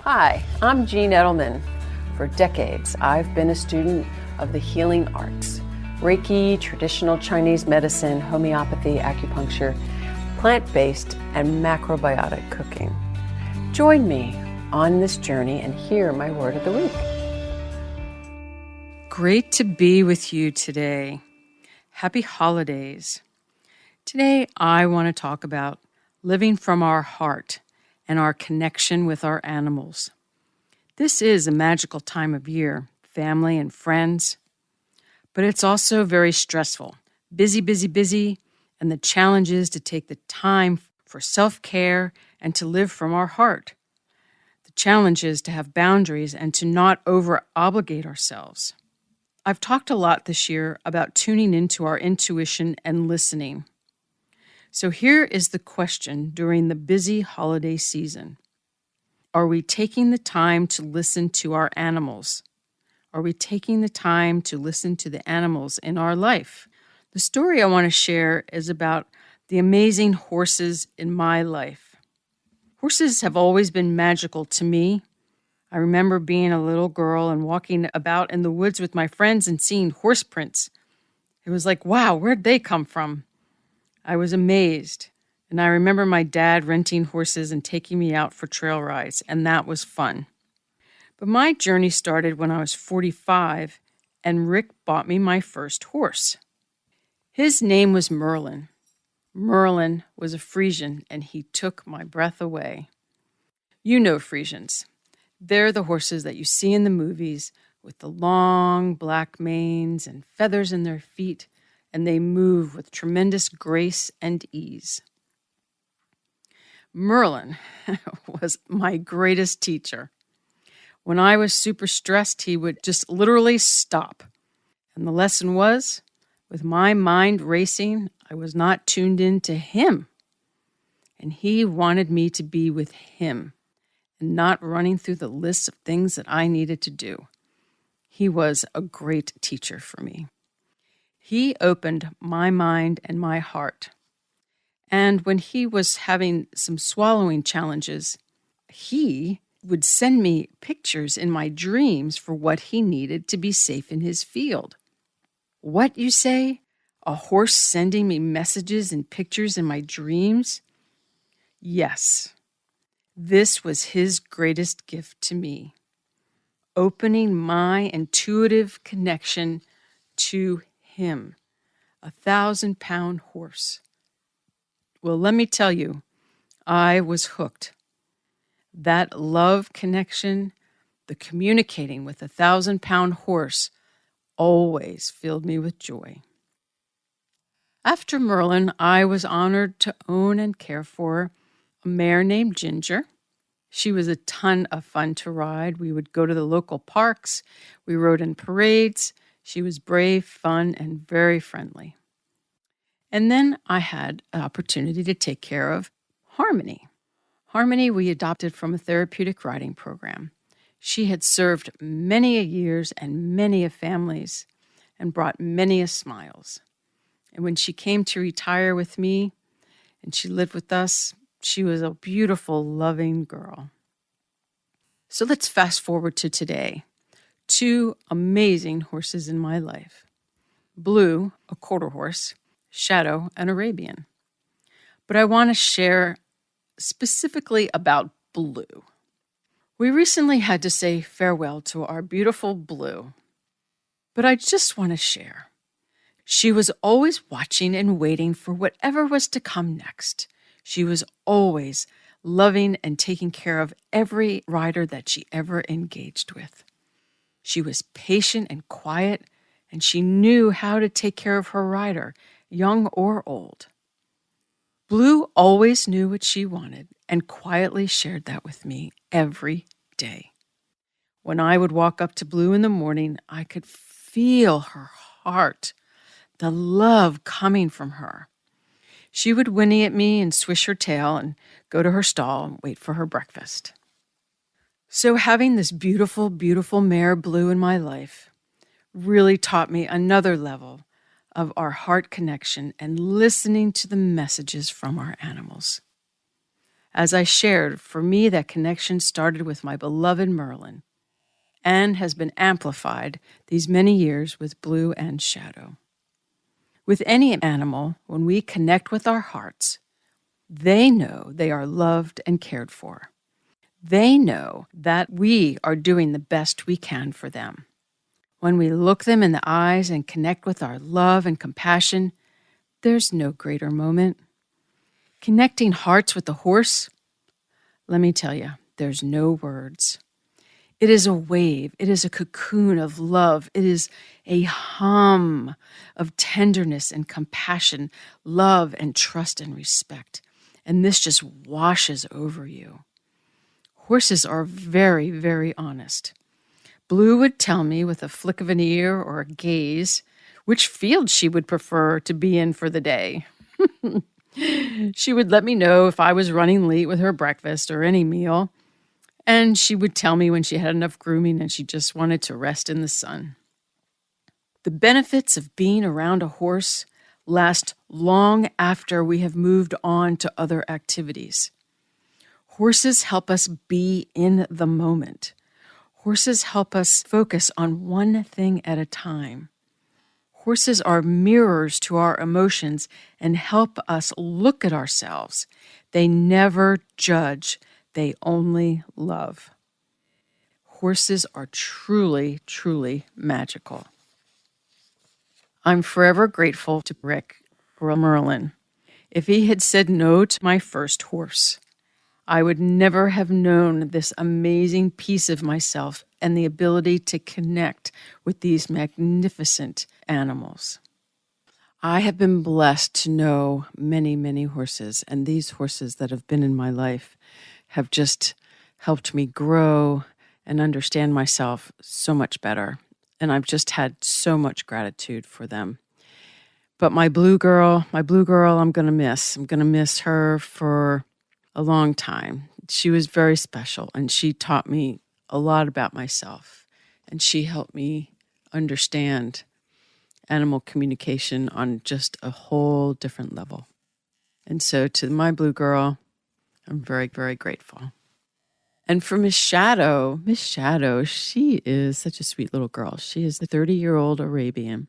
Hi, I'm Jean Edelman. For decades, I've been a student of the healing arts: Reiki, traditional Chinese medicine, homeopathy, acupuncture, plant-based, and macrobiotic cooking. Join me on this journey and hear my word of the week. Great to be with you today. Happy holidays. Today, I want to talk about living from our heart and our connection with our animals. This is a magical time of year, family and friends, but it's also very stressful. Busy, busy, busy, and the challenge is to take the time for self-care and to live from our heart. The challenge is to have boundaries and to not over-obligate ourselves. I've talked a lot this year about tuning into our intuition and listening. So here is the question during the busy holiday season. Are we taking the time to listen to our animals? Are we taking the time to listen to the animals in our life? The story I want to share is about the amazing horses in my life. Horses have always been magical to me. I remember being a little girl and walking about in the woods with my friends and seeing horse prints. It was like, wow, where'd they come from? I was amazed, and I remember my dad renting horses and taking me out for trail rides, and that was fun. But my journey started when I was 45, and Rick bought me my first horse. His name was Merlin. Merlin was a Friesian, and he took my breath away. You know Friesians. They're the horses that you see in the movies with the long black manes and feathers in their feet, and they move with tremendous grace and ease. Merlin was my greatest teacher. When I was super stressed, he would just literally stop. And the lesson was, with my mind racing, I was not tuned in to him. And he wanted me to be with him and not running through the list of things that I needed to do. He was a great teacher for me. He opened my mind and my heart. And when he was having some swallowing challenges, he would send me pictures in my dreams for what he needed to be safe in his field. What, you say? A horse sending me messages and pictures in my dreams? Yes, this was his greatest gift to me, opening my intuitive connection to him, 1,000-pound horse. Well, let me tell you, I was hooked. That love connection, the communicating with 1,000-pound horse, always filled me with joy. After Merlin, I was honored to own and care for a mare named Ginger. She was a ton of fun to ride. We would go to the local parks. We rode in parades. She was brave, fun, and very friendly. And then I had an opportunity to take care of Harmony. Harmony we adopted from a therapeutic riding program. She had served many a years and many a families and brought many a smiles. And when she came to retire with me and she lived with us, she was a beautiful, loving girl. So let's fast forward to today. 2 amazing horses in my life. Blue, a quarter horse, Shadow, an Arabian. But I want to share specifically about Blue. We recently had to say farewell to our beautiful Blue. But I just want to share. She was always watching and waiting for whatever was to come next. She was always loving and taking care of every rider that she ever engaged with. She was patient and quiet, and she knew how to take care of her rider, young or old. Blue always knew what she wanted and quietly shared that with me every day. When I would walk up to Blue in the morning, I could feel her heart, the love coming from her. She would whinny at me and swish her tail and go to her stall and wait for her breakfast. So having this beautiful, beautiful mare Blue in my life really taught me another level of our heart connection and listening to the messages from our animals. As I shared, for me, that connection started with my beloved Merlin and has been amplified these many years with Blue and Shadow. With any animal, when we connect with our hearts, they know they are loved and cared for. They know that we are doing the best we can for them. When we look them in the eyes and connect with our love and compassion, there's no greater moment. Connecting hearts with the horse, let me tell you, there's no words. It is a wave. It is a cocoon of love. It is a hum of tenderness and compassion, love and trust and respect. And this just washes over you. Horses are very, very honest. Blue would tell me with a flick of an ear or a gaze which field she would prefer to be in for the day. She would let me know if I was running late with her breakfast or any meal. And she would tell me when she had enough grooming and she just wanted to rest in the sun. The benefits of being around a horse last long after we have moved on to other activities. Horses help us be in the moment. Horses help us focus on one thing at a time. Horses are mirrors to our emotions and help us look at ourselves. They never judge. They only love. Horses are truly, truly magical. I'm forever grateful to Rick for Merlin. If he had said no to my first horse, I would never have known this amazing piece of myself and the ability to connect with these magnificent animals. I have been blessed to know many, many horses, and these horses that have been in my life have just helped me grow and understand myself so much better. And I've just had so much gratitude for them. But my blue girl, I'm going to miss. I'm going to miss her for a long time. She was very special, and she taught me a lot about myself, and she helped me understand animal communication on just a whole different level. And so to my blue girl, I'm very, very grateful. And for Miss Shadow, she is such a sweet little girl. She is the 30-year-old Arabian.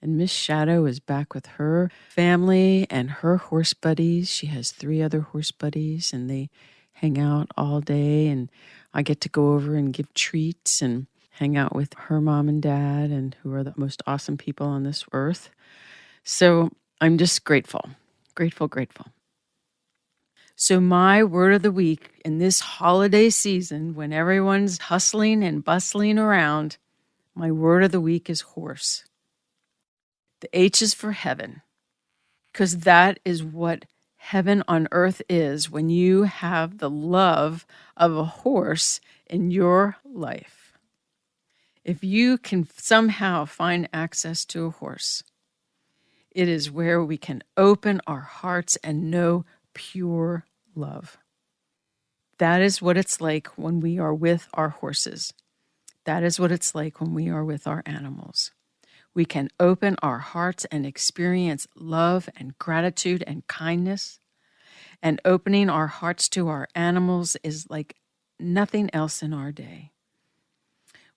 And Miss Shadow is back with her family and her horse buddies. She has 3 other horse buddies, and they hang out all day. And I get to go over and give treats and hang out with her mom and dad, and who are the most awesome people on this earth. So I'm just grateful. So my word of the week in this holiday season, when everyone's hustling and bustling around, my word of the week is horse. The H is for heaven, because that is what heaven on earth is when you have the love of a horse in your life. If you can somehow find access to a horse, it is where we can open our hearts and know pure love. That is what it's like when we are with our horses. That is what it's like when we are with our animals. We can open our hearts and experience love and gratitude and kindness. And opening our hearts to our animals is like nothing else in our day.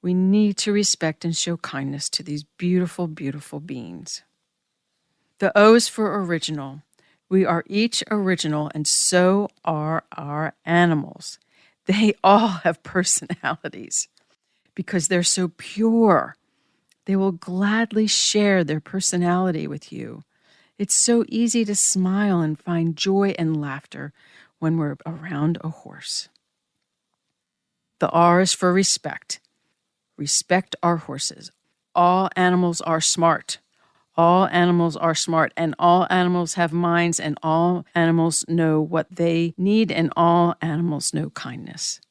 We need to respect and show kindness to these beautiful, beautiful beings. The O is for original. We are each original, and so are our animals. They all have personalities because they're so pure. They will gladly share their personality with you. It's so easy to smile and find joy and laughter when we're around a horse. The R is for respect. Respect our horses. All animals are smart. All animals are smart, and all animals have minds, and all animals know what they need, and all animals know kindness.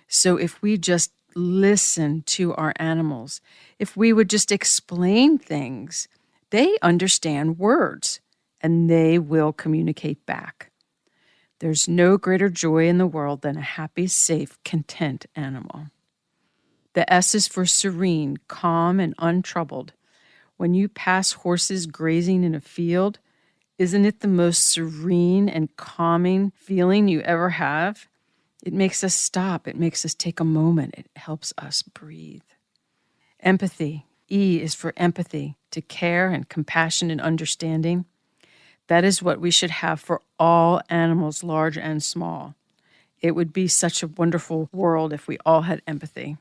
So if we just listen to our animals, if we would just explain things, they understand words, and they will communicate back. There's no greater joy in the world than a happy, safe, content animal. The S is for serene, calm, and untroubled. When you pass horses grazing in a field, Isn't it the most serene and calming feeling you ever have? It makes us stop. It makes us take a moment. It helps us breathe. Empathy. E is for empathy, to care and compassion and understanding. That is what we should have for all animals, large and small. It would be such a wonderful world if we all had empathy.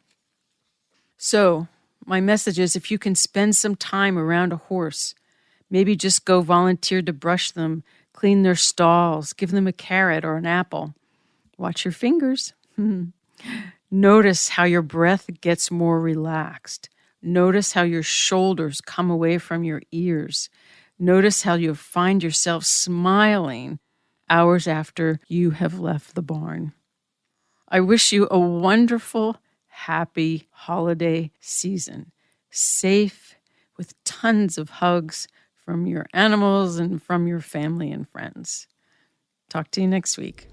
So, my message is, if you can spend some time around a horse, maybe just go volunteer to brush them, clean their stalls, give them a carrot or an apple. Watch your fingers. Notice how your breath gets more relaxed. Notice how your shoulders come away from your ears. Notice how you find yourself smiling hours after you have left the barn. I wish you a wonderful, happy holiday season. Safe, with tons of hugs from your animals and from your family and friends. Talk to you next week.